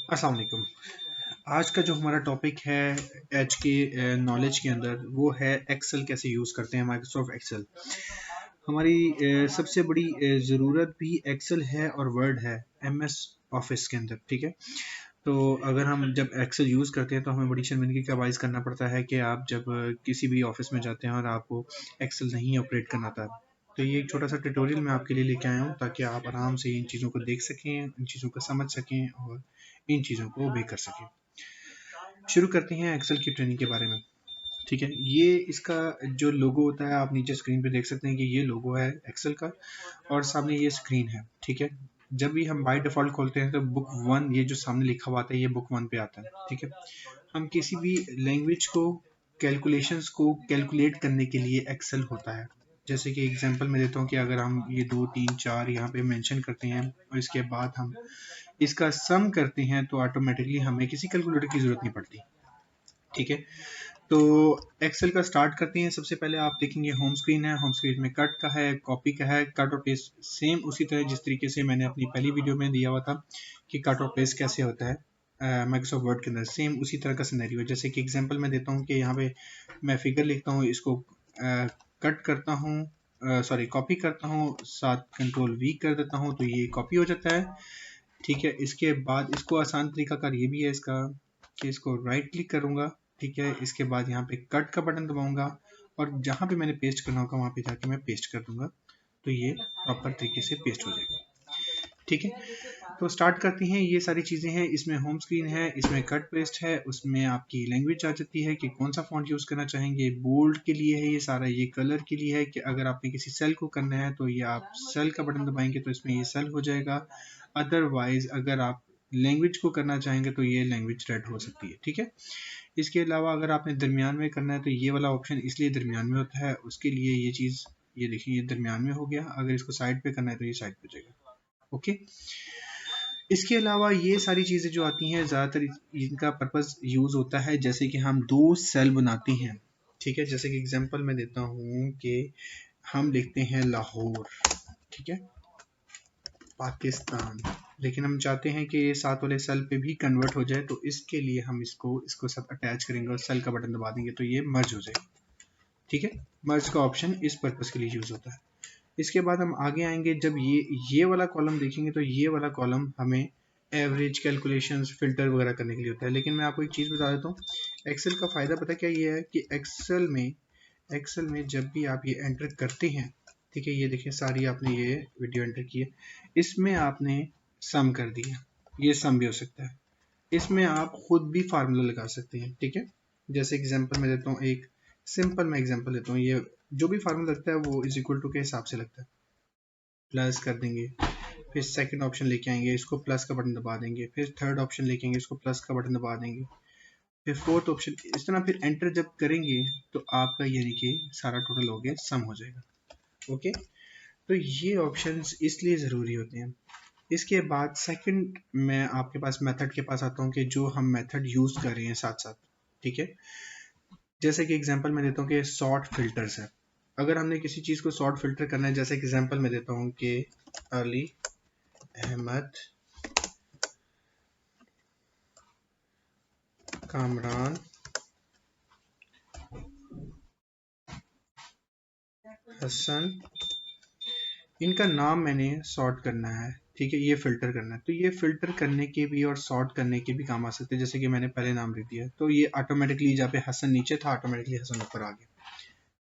अस्सलाम वालेकुम। आज का जो हमारा टॉपिक है एच के नॉलेज के अंदर वो है एक्सेल कैसे यूज़ करते हैं, माइक्रोसॉफ्ट एक्सेल। हमारी सबसे बड़ी ज़रूरत भी एक्सेल है और वर्ड है एमएस ऑफिस के अंदर, ठीक है। तो अगर हम जब एक्सेल यूज़ करते हैं तो हमें बड़ी शर्मिंदगी का बाइस करना पड़ता है कि आप जब किसी भी ऑफिस में जाते हैं और आपको एक्सेल नहीं ऑपरेट करना आता। तो ये एक छोटा सा ट्यूटोरियल मैं आपके लिए लेके आया हूँ ताकि आप आराम से इन चीज़ों को देख सकें, इन चीज़ों को समझ सकें और इन चीज़ों को ओबे कर सकें। शुरू करते हैं एक्सेल की ट्रेनिंग के बारे में। ठीक है, ये इसका जो लोगो होता है आप नीचे स्क्रीन पे देख सकते हैं कि ये लोगो है एक्सेल का और सामने ये स्क्रीन है। ठीक है, जब भी हम बाय डिफ़ॉल्ट खोलते हैं तो बुक 1 ये जो सामने लिखा हुआ आता है ये बुक 1 पे आता है। ठीक है, हम किसी भी लैंग्वेज को कैलकुलेशंस को कैलकुलेट करने के लिए एक्सेल होता है। जैसे कि एग्जांपल मैं देता हूँ कि अगर हम ये 2, 3, 4 यहाँ पे मेंशन करते हैं और इसके बाद हम इसका सम करते हैं तो ऑटोमेटिकली हमें किसी कैलकुलेटर की ज़रूरत नहीं पड़ती। ठीक है, तो एक्सेल का स्टार्ट करते हैं। सबसे पहले आप देखेंगे होम स्क्रीन है, होम स्क्रीन में कट का है, कॉपी का है, कट और पेस्ट सेम उसी तरह जिस तरीके से मैंने अपनी पहली वीडियो में दिया हुआ था कि कट और पेस्ट कैसे होता है माइक्रोसॉफ्ट वर्ड के अंदर, सेम उसी तरह का सिनेरियो है। जैसे कि एग्जांपल मैं देता हूँ कि यहाँ पे मैं फिगर लिखता हूँ, इसको कट करता हूँ, सॉरी कॉपी करता हूँ, साथ कंट्रोल वी कर देता हूँ तो ये कॉपी हो जाता है। ठीक है, इसके बाद इसको आसान तरीकाकार ये भी है इसका कि इसको राइट क्लिक करूंगा। ठीक है, इसके बाद यहाँ पे कट का बटन दबाऊंगा और जहाँ पे मैंने पेस्ट करना होगा वहाँ पे जाके मैं पेस्ट कर दूंगा तो ये प्रॉपर तरीके से पेस्ट हो जाएगा। ठीक है, तो स्टार्ट करते हैं। ये सारी चीज़ें हैं, इसमें होम स्क्रीन है, इसमें कट पेस्ट है, उसमें आपकी लैंग्वेज आ जाती है कि कौन सा फॉन्ट यूज़ करना चाहेंगे। बोल्ड के लिए है ये सारा, ये कलर के लिए है कि अगर आपने किसी सेल को करना है तो ये आप सेल का बटन दबाएंगे तो इसमें ये सेल हो जाएगा। अदरवाइज अगर आप लैंग्वेज को करना चाहेंगे तो ये लैंग्वेज रेड हो सकती है। ठीक है, इसके अलावा अगर आपने दरमियान में करना है तो ये वाला ऑप्शन इसलिए दरमियान में होता है, उसके लिए ये चीज़, ये देखिए ये दरमियान में हो गया। अगर इसको साइड पे करना है तो ये साइड पे हो जाएगा। ओके, इसके अलावा ये सारी चीज़ें जो आती हैं ज़्यादातर इनका पर्पस यूज़ होता है जैसे कि हम दो सेल बनाते हैं। ठीक है, जैसे कि एग्जांपल मैं देता हूँ कि हम लिखते हैं लाहौर, ठीक है, पाकिस्तान, लेकिन हम चाहते हैं कि ये साथ वाले सेल पे भी कन्वर्ट हो जाए तो इसके लिए हम इसको सब अटैच करेंगे और सेल का बटन दबा देंगे तो ये मर्ज हो जाएगा। ठीक है, मर्ज का ऑप्शन इस पर्पस के लिए यूज़ होता है। इसके बाद हम आगे आएंगे, जब ये वाला कॉलम देखेंगे तो ये वाला कॉलम हमें एवरेज कैलकुलेशंस फिल्टर वगैरह करने के लिए होता है। लेकिन मैं आपको एक चीज़ बता देता हूँ, एक्सेल का फ़ायदा पता क्या ये है कि एक्सेल में जब भी आप ये एंटर करते हैं, ठीक है, ये देखिए सारी आपने ये वीडियो एंटर की है, इसमें आपने सम कर दिया, ये सम भी हो सकता है। इसमें आप खुद भी फार्मूला लगा सकते हैं। ठीक है, जैसे एग्जांपल मैं देता हूँ, एक सिंपल मैं एग्जांपल देता हूँ, ये जो भी फार्मूला लगता है वो इज इक्वल टू के हिसाब से लगता है। प्लस कर देंगे, फिर सेकंड ऑप्शन लेके आएंगे, इसको प्लस का बटन दबा देंगे, फिर थर्ड ऑप्शन लेके आएंगे, इसको प्लस का बटन दबा देंगे, फिर फोर्थ ऑप्शन, इस तरह फिर एंटर जब करेंगे तो आपका यानी कि सारा टोटल हो गया, सम हो जाएगा। ओके, तो ये ऑप्शंस इसलिए ज़रूरी होते हैं। इसके बाद सेकंड मैं आपके पास मेथड के पास आता हूँ कि जो हम मेथड यूज़ कर रहे हैं साथ साथ। ठीक है, जैसे कि एग्जांपल मैं देता हूँ कि सॉर्ट फिल्टर्स है। अगर हमने किसी चीज़ को सॉर्ट फिल्टर करना है, जैसे एग्जांपल मैं देता हूँ कि अली अहमद, कामरान, हसन, इनका नाम मैंने सॉर्ट करना है। ठीक है, ये फिल्टर करना है तो ये फिल्टर करने के भी और सॉर्ट करने के भी काम आ सकते हैं। जैसे कि मैंने पहले नाम लिख दिया तो ये ऑटोमेटिकली जहाँ पे हसन नीचे था ऑटोमेटिकली हसन ऊपर आ गया।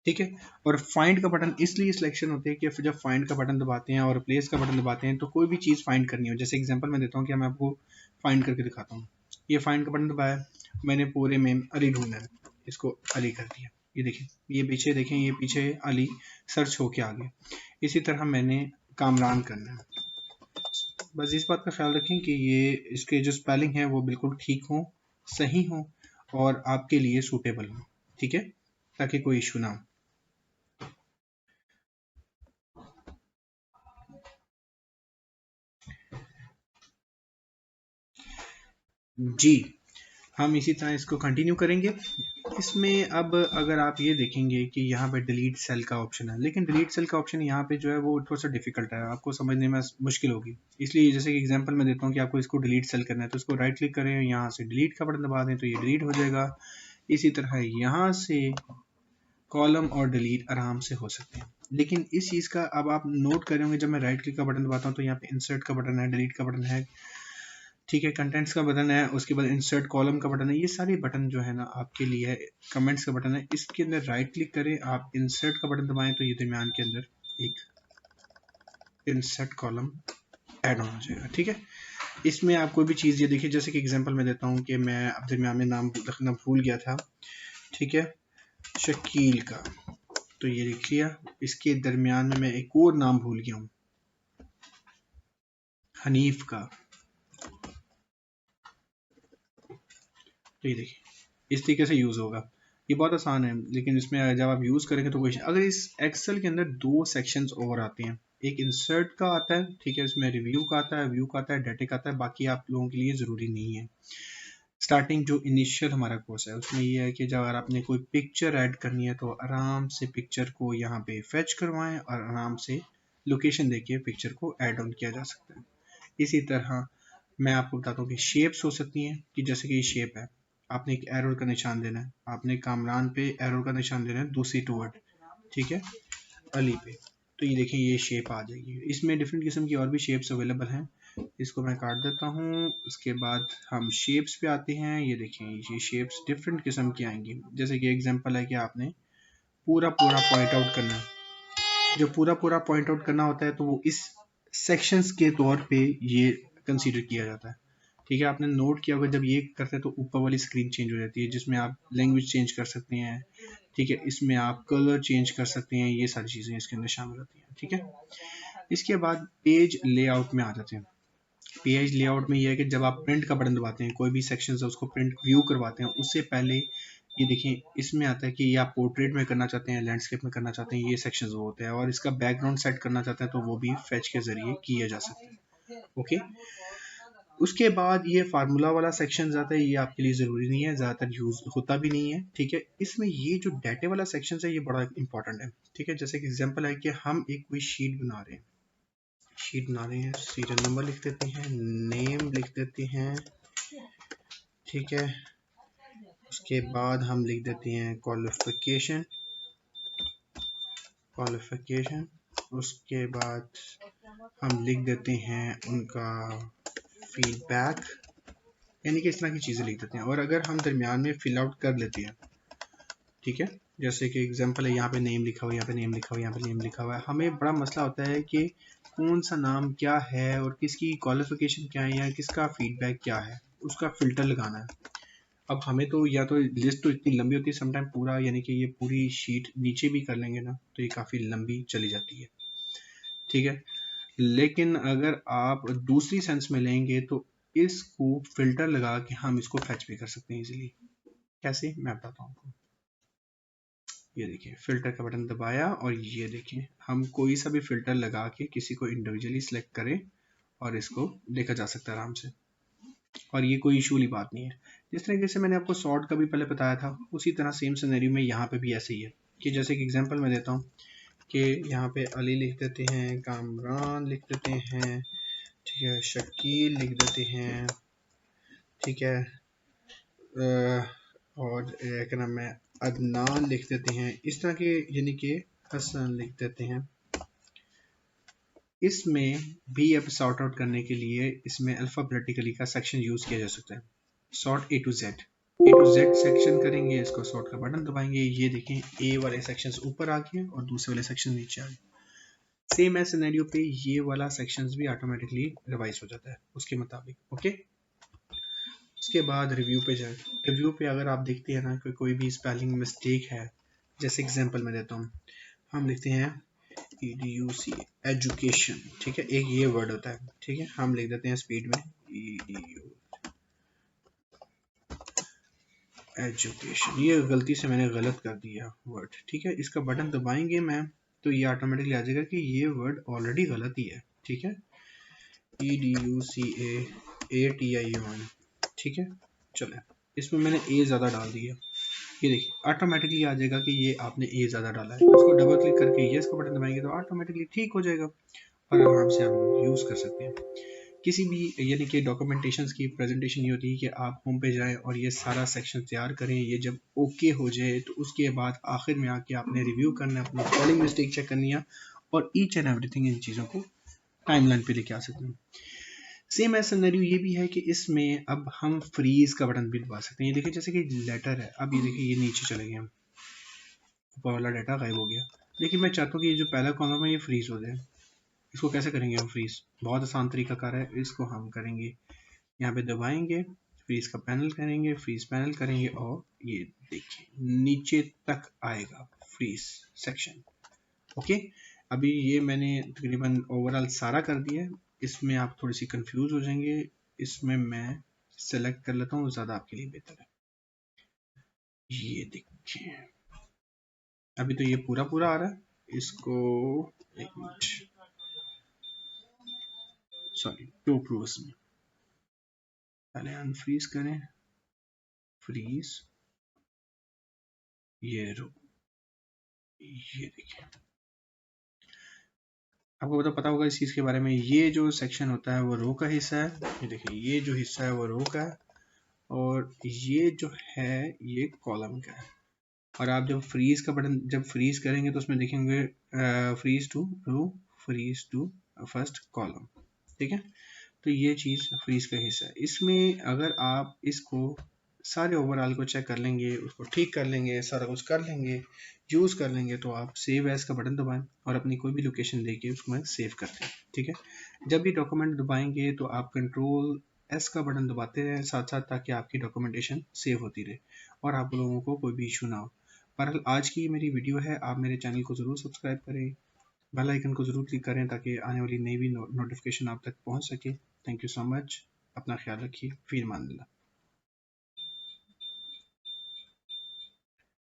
ठीक है, और फाइंड का बटन इसलिए सिलेक्शन होती है कि जब फाइंड का बटन दबाते हैं और रिप्लेस का बटन दबाते हैं तो कोई भी चीज़ फाइंड करनी हो, जैसे एग्जांपल मैं देता हूँ कि मैं आपको फाइंड करके दिखाता हूँ। ये फाइंड का बटन दबाया, मैंने पूरे में अली ढूंढना है, इसको अली कर दिया, ये देखें, ये पीछे देखें, ये पीछे अली सर्च होके आ गया। इसी तरह मैंने कामरान करना है। बस इस बात का ख्याल रखें कि ये इसके जो स्पेलिंग है वो बिल्कुल ठीक हो, सही हो और आपके लिए सूटेबल हो। ठीक है, ताकि कोई इशू ना हो। जी, हम इसी तरह इसको कंटिन्यू करेंगे। इसमें अब अगर आप ये देखेंगे कि यहाँ पे डिलीट सेल का ऑप्शन है, लेकिन डिलीट सेल का ऑप्शन यहाँ पे जो है वो थोड़ा सा डिफिकल्ट है, आपको समझने में मुश्किल होगी। इसलिए जैसे कि एग्जांपल मैं देता हूँ कि आपको इसको डिलीट सेल करना है तो इसको राइट क्लिक करें, यहाँ से डिलीट का बटन दबा दें तो ये डिलीट हो जाएगा। इसी तरह यहाँ से कॉलम और डिलीट आराम से हो सकते हैं। लेकिन इस चीज़ का अब आप नोट करेंगे, जब मैं राइट क्लिक का बटन दबाता हूँ तो यहाँ पे इंसर्ट का बटन है, डिलीट का बटन है, ठीक है, कंटेंट्स का बटन है, उसके बाद इंसर्ट कॉलम का बटन है। ये सारे बटन जो है ना आपके लिए है, कमेंट्स का बटन है, इसके अंदर राइट क्लिक करें, आप इंसर्ट का बटन दबाएं तो ये दरमियान के अंदर एक इंसर्ट कॉलम ऐड हो जाएगा। ठीक है, इसमें आप कोई भी चीज़ ये देखिए, जैसे कि एग्जांपल मैं देता हूँ कि मैं अब दरमियान में नाम लिखना भूल गया था, ठीक है, शकील का, तो ये देखिए इसके दरमियान में मैं एक और नाम भूल गया हूँ, हनीफ का, तो ये देखिए इस तरीके से यूज़ होगा। ये बहुत आसान है, लेकिन इसमें जब आप यूज़ करेंगे तो कोई, अगर इस एक्सेल के अंदर दो सेक्शंस और आते हैं, एक इंसर्ट का आता है, ठीक है, इसमें रिव्यू का आता है, व्यू का आता है, डाटा का आता है, बाकी आप लोगों के लिए ज़रूरी नहीं है। स्टार्टिंग जो इनिशियल हमारा कोर्स है उसमें ये है कि जब अगर आपने कोई पिक्चर ऐड करनी है तो आराम से पिक्चर को यहाँ पे फेच करवाएं और आराम से लोकेशन देके पिक्चर को ऐड ऑन किया जा सकता है। इसी तरह मैं आपको बताता हूँ कि शेप्स हो सकती हैं, कि जैसे कि ये शेप है, आपने एक एरो का निशान देना है, आपने कामरान पे एरो का निशान देना है दूसरी टूवर्ड, ठीक है, अली पे, तो ये देखें ये शेप आ जाएगी। इसमें डिफरेंट किस्म की और भी शेप्स अवेलेबल हैं, इसको मैं काट देता हूँ। उसके बाद हम शेप्स पे आते हैं, ये देखें ये शेप्स डिफरेंट किस्म की आएंगी। जैसे कि एग्जांपल है कि आपने पूरा पूरा पॉइंट आउट करना है, जो पूरा पूरा पॉइंट आउट करना होता है तो वो इस सेक्शंस के तौर पे ये कंसीडर किया जाता है। ठीक है, आपने नोट किया होगा जब ये करते हैं तो ऊपर वाली स्क्रीन चेंज हो जाती है, जिसमें आप लैंग्वेज चेंज कर सकते हैं, ठीक है, इसमें आप कलर चेंज कर सकते हैं, ये सारी चीज़ें इसके अंदर शामिल होती हैं। ठीक है, इसके बाद पेज लेआउट में आ जाते हैं। पेज लेआउट में यह है कि जब आप प्रिंट का बटन दबाते हैं, कोई भी सेक्शन है उसको प्रिंट व्यू करवाते हैं, उससे पहले ये देखिए इसमें आता है कि ये आप पोर्ट्रेट में करना चाहते हैं, लैंडस्केप में करना चाहते हैं, ये सेक्शंस वो होते हैं, और इसका बैकग्राउंड सेट करना चाहते हैं तो वो भी फेच के जरिए किया जा सकता है। ओके, उसके बाद ये फार्मूला वाला सेक्शन आता है, ये आपके लिए ज़रूरी नहीं है, ज़्यादातर यूज़ होता भी नहीं है। ठीक है, इसमें ये जो डाटे वाला सेक्शन है ये बड़ा इंपॉर्टेंट है। ठीक है, जैसे कि एग्जांपल है कि हम एक कोई शीट बना रहे हैं, सीरियल नंबर लिख देते हैं, नेम लिख देते हैं, ठीक है, उसके बाद हम लिख देते हैं क्वालिफिकेशन, उसके बाद हम लिख देते हैं उनका फीडबैक, यानी कि इस तरह की चीज़ें लिख देते हैं। और अगर हम दरमियान में फिल आउट कर लेते हैं, ठीक है, जैसे कि एग्जांपल है यहाँ पे नेम लिखा हुआ है, यहाँ पे नेम लिखा हुआ है, यहाँ पे नेम लिखा हुआ है, हमें बड़ा मसला होता है कि कौन सा नाम क्या है और किसकी क्वालिफिकेशन क्या है या किसका फीडबैक क्या है, उसका फ़िल्टर लगाना है। अब हमें तो या तो लिस्ट तो इतनी लंबी होती है समटाइम पूरा, यानी कि ये पूरी शीट नीचे भी कर लेंगे ना तो ये काफ़ी लंबी चली जाती है। ठीक है, लेकिन अगर आप दूसरी सेंस में लेंगे तो इसको फिल्टर लगा के हम इसको फैच भी कर सकते हैं इजीली। कैसे, मैं बताता हूँ आपको। ये देखिए फिल्टर का बटन दबाया और ये देखिए हम कोई सा भी फिल्टर लगा के किसी को इंडिविजुअली सिलेक्ट करें और इसको देखा जा सकता है आराम से, और ये कोई इशू वाली बात नहीं है। जिस तरीके से मैंने आपको सॉर्ट का भी पहले बताया था, उसी तरह सेम सिनेरियो में यहाँ पे भी ऐसे ही है कि जैसे कि एग्जांपल मैं देता हूँ कि यहाँ पे अली लिख देते हैं, कामरान लिख देते हैं, ठीक है, शकील लिख देते हैं, ठीक है, और क्या नाम है, अदनान लिख देते हैं, इस तरह के, यानी कि हसन लिख देते हैं। इसमें भी अब सॉर्ट आउट करने के लिए इसमें अल्फ़ाबेटिकली का सेक्शन यूज़ किया जा सकता है। Sort A to Z section करेंगे, इसको सॉर्ट का बटन दबाएंगे, ये देखें ए वाले सेक्शंस ऊपर आ गए और दूसरे वाले सेक्शन नीचे आ गए। सेम है सिनेरियो पे ये वाला सेक्शंस भी ऑटोमेटिकली रिवाइज हो जाता है उसके मुताबिक। ओके, उसके बाद रिव्यू पे जाए। रिव्यू पे अगर आप देखते हैं ना कि कोई भी स्पेलिंग मिस्टेक है, जैसे एग्जांपल मैं देता हूँ, हम लिखते हैं EDUC एजुकेशन, ठीक है, एक ये वर्ड होता है, ठीक है, हम लिख देते हैं स्पीड में EDU एजुकेशन, ये गलती से मैंने गलत कर दिया वर्ड, ठीक है, इसका बटन दबाएंगे मैं तो ये ऑटोमेटिकली आ जाएगा कि ये वर्ड ऑलरेडी गलत ही है, ठीक है, EDUCAATION, ठीक है, चले इसमें मैंने ए ज़्यादा डाल दिया, ये देखिए ऑटोमेटिकली आ जाएगा कि ये आपने ए ज़्यादा डाला है। तो इसको डबल क्लिक करके यस का बटन दबाएंगे तो ऑटोमेटिकली ठीक हो जाएगा और आराम से आप लोग यूज़ कर सकते हैं। किसी भी यानी कि डॉक्यूमेंटेशंस की प्रेजेंटेशन ये होती है कि आप होम पे जाएं और ये सारा सेक्शन तैयार करें, ये जब ओके हो जाए तो उसके बाद आखिर में आके आपने रिव्यू करना है, अपनी स्पेलिंग मिस्टेक चेक करनी है और ईच एंड एवरीथिंग इन चीज़ों को टाइमलाइन पे लेके आ सकते हैं। सेम ऐसा सिनेरियो ये भी है कि इसमें अब हम फ्रीज का बटन भी दबा सकते हैं। ये देखिए जैसे कि लेटर है, अब ये देखिए ये नीचे चले गए, ऊपर वाला डाटा गायब हो गया, लेकिन मैं चाहता हूँ कि ये जो पहला कॉलम है ये फ्रीज हो जाए। इसको कैसे करेंगे हम फ्रीज? बहुत आसान तरीका कार है, इसको हम करेंगे यहाँ पे दबाएंगे, फ्रीज का पैनल करेंगे, फ्रीज पैनल करेंगे और ये देखिए नीचे तक आएगा फ्रीज सेक्शन। ओके, अभी ये मैंने तकरीबन ओवरऑल सारा कर दिया है। इसमें आप थोड़ी सी कंफ्यूज हो जाएंगे, इसमें मैं सेलेक्ट कर लेता हूँ, ज़्यादा आपके लिए बेहतर है। ये देखिए अभी तो ये पूरा पूरा आ रहा है, इसको एक मिनट, सॉरी टू प्रूव्स में पहले अनफ्रीज करें, फ्रीज, ये रो, ये देखिए आपको तो पता होगा इस चीज़ के बारे में, ये जो सेक्शन होता है वो रो का हिस्सा है। ये देखिए ये जो हिस्सा है वो रो का है और ये जो है ये कॉलम का है। और आप जब फ्रीज का बटन जब फ्रीज करेंगे तो उसमें देखेंगे freeze to row, freeze to first column, ठीक है। तो ये चीज़ फ्रीज का हिस्सा है। इसमें अगर आप इसको सारे ओवरऑल को चेक कर लेंगे, उसको ठीक कर लेंगे, सारा कुछ कर लेंगे, यूज़ कर लेंगे, तो आप सेव एज का बटन दबाएं और अपनी कोई भी लोकेशन देके उसमें सेव कर दें, ठीक है। जब भी डॉक्यूमेंट दबाएंगे तो आप कंट्रोल एस का बटन दबाते रहें साथ साथ, ताकि आपकी डॉक्यूमेंटेशन सेव होती रहे और आप लोगों को कोई भी इशू ना हो। पर आज की मेरी वीडियो है, आप मेरे चैनल को ज़रूर सब्सक्राइब करें, बेल आइकन को ज़रूर क्लिक करें ताकि आने वाली नई भी नोटिफिकेशन आप तक पहुंच सके। थैंक यू सो मच, अपना ख्याल रखिए, फ़ी अमान अल्लाह।